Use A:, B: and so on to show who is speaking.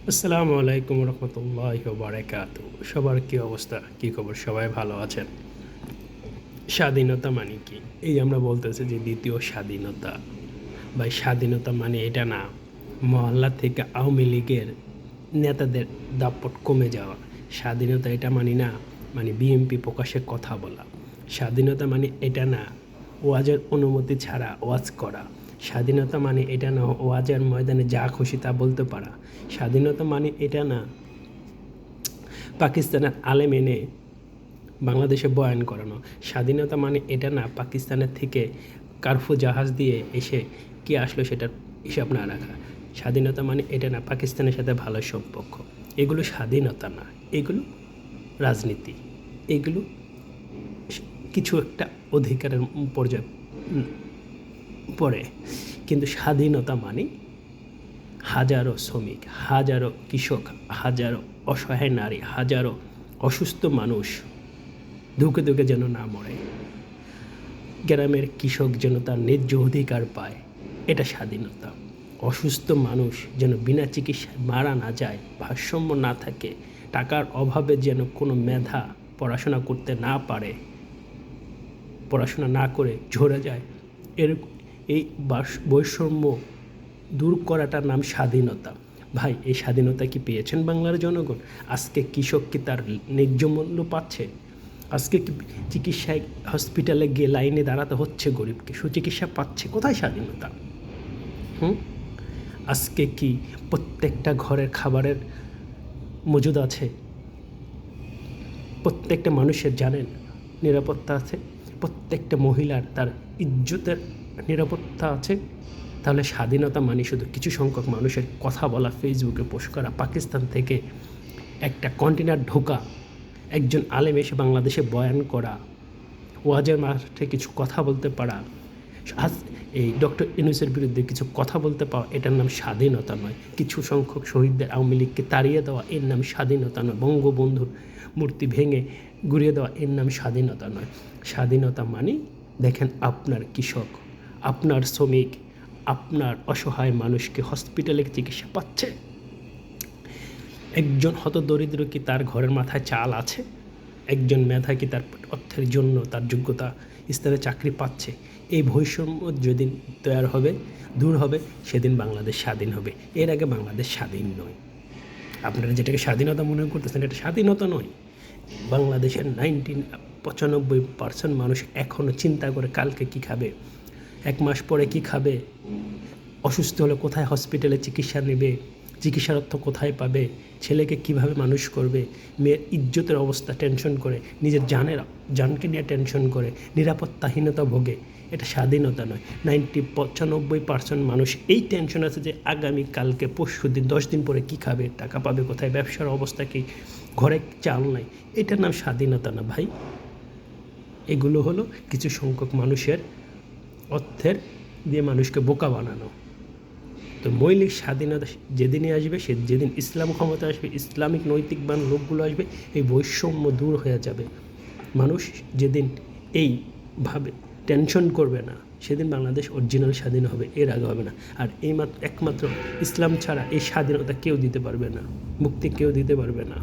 A: আসসালামু আলাইকুম রহমতুল্লাহি ওয়া বারাকাতুহু। সবার কী অবস্থা, কী খবর? সবাই ভালো আছেন? স্বাধীনতা মানে কি? এই আমরা বলতেছি যে দ্বিতীয় স্বাধীনতা। ভাই, স্বাধীনতা মানে এটা না মহল্লা থেকে আওয়ামী লীগের নেতাদের দাপট কমে যাওয়া। স্বাধীনতা এটা মানি না মানে বিএনপি প্রকাশ্যে কথা বলা। স্বাধীনতা মানে এটা না ওয়াজের অনুমতি ছাড়া ওয়াজ করা। স্বাধীনতা মানে এটা না ওয়াজের ময়দানে যা খুশি তা বলতে পারা। স্বাধীনতা মানে এটা না পাকিস্তানের আলেম এনে বাংলাদেশে বয়ান করানো। স্বাধীনতা মানে এটা না পাকিস্তানের থেকে কার্ফু জাহাজ দিয়ে এসে কে আসলো সেটার হিসাব না রাখা। স্বাধীনতা মানে এটা না পাকিস্তানের সাথে ভালো সম্পর্ক। এগুলো স্বাধীনতা না, এগুলো রাজনীতি। এগুলো কিছু একটা অধিকারের পর্যায়ে পড়ে। কিন্তু স্বাধীনতা মানে হাজারো শ্রমিক, হাজারো কৃষক, হাজারো অসহায় নারী, হাজারো অসুস্থ মানুষ ধুকে ধুকে যেন না মরে। গ্রামের কৃষক যেন তার ন্যায্য অধিকার পায়, এটা স্বাধীনতা। অসুস্থ মানুষ যেন বিনা চিকিৎসায় মারা না যায়, ভারসাম্য না থাকে, টাকার অভাবে যেন কোনো মেধা পড়াশোনা করতে না পারে, পড়াশোনা না করে ঝরে যায়। এর এই বৈষম্য দূর করাটার নাম স্বাধীনতা। ভাই, এই স্বাধীনতা কি পেয়েছেন বাংলার জনগণ? আজকে কৃষক কি তার ন্যায্য মূল্য পাচ্ছে? আজকে কি চিকিৎসায় হসপিটালে গিয়ে লাইনে দাঁড়াতে হচ্ছে গরিবকে, সুচিকিৎসা পাচ্ছে? কোথায় স্বাধীনতা? আজকে কি প্রত্যেকটা ঘরের খাবারের মজুদ আছে? প্রত্যেকটা মানুষের জানেন নিরাপত্তা আছে? প্রত্যেকটা মহিলার তার ইজ্জতের নিরাপত্তা আছে? তাহলে স্বাধীনতা মানে শুধু কিছু সংখ্যক মানুষের কথা বলা, ফেসবুকে পোস্ট করা, পাকিস্তান থেকে একটা কন্টেনার ঢোকা, একজন আলেম এসে বাংলাদেশে বয়ান করা, ওয়াজের মাঠে কিছু কথা বলতে পারা, আজ এই ডক্টর ইউনূসের বিরুদ্ধে কিছু কথা বলতে পাওয়া, এটার নাম স্বাধীনতা নয়। কিছু সংখ্যক শহীদদের আওয়ামী লীগকে তাড়িয়ে দেওয়া, এর নাম স্বাধীনতা নয়। বঙ্গবন্ধুর মূর্তি ভেঙে গুঁড়িয়ে দেওয়া, এর নাম স্বাধীনতা নয়। স্বাধীনতা মানে দেখেন আপনার কৃষক, আপনার শ্রমিক, আপনার অসহায় মানুষকে হসপিটালে চিকিৎসা পাচ্ছে। একজন হতদরিদ্র কি তার ঘরের মাথায় চাল আছে? একজন মেধা কি তার অর্থের জন্য তার যোগ্যতা স্তরে চাকরি পাচ্ছে? এই বৈষম্য যেদিন তৈরি হবে, দূর হবে, সেদিন বাংলাদেশ স্বাধীন হবে। এর আগে বাংলাদেশ স্বাধীন নয়। আপনারা যেটাকে স্বাধীনতা মনে করতেছেন, এটা স্বাধীনতা নয়। বাংলাদেশের 95% মানুষ এখনও চিন্তা করে কালকে কী খাবে, এক মাস পরে কী খাবে, অসুস্থ হলে কোথায় হসপিটালে চিকিৎসা নেবে, চিকিৎসার অর্থ কোথায় পাবে, ছেলেকে কিভাবে মানুষ করবে, মেয়ের ইজ্জতের অবস্থা টেনশন করে, নিজের জানকে নিয়ে টেনশন করে, নিরাপত্তাহীনতা ভোগে। এটা স্বাধীনতা নয়। 95% মানুষ এই টেনশন আছে যে আগামী কালকে, পরশু দিন, 10 দিন পরে কী খাবে, টাকা পাবে কোথায়, ব্যবসার অবস্থা কী, ঘরে চাল নাই। এটার নাম স্বাধীনতা না ভাই। এগুলো হলো কিছু সংখ্যক মানুষের অর্থের দিয়ে মানুষকে বোকা বানানো। তো মৌলিক স্বাধীনতা যেদিনই আসবে, যেদিন ইসলাম ক্ষমতা আসবে, ইসলামিক নৈতিকবান লোকগুলো আসবে, এই বৈষম্য দূর হয়ে যাবে। মানুষ যেদিন এইভাবে টেনশন করবে না, সেদিন বাংলাদেশ অরিজিনাল স্বাধীন হবে, এর আগে হবে না। আর একমাত্র ইসলাম ছাড়া এই স্বাধীনতা কেউ দিতে পারবে না, মুক্তি কেউ দিতে পারবে না।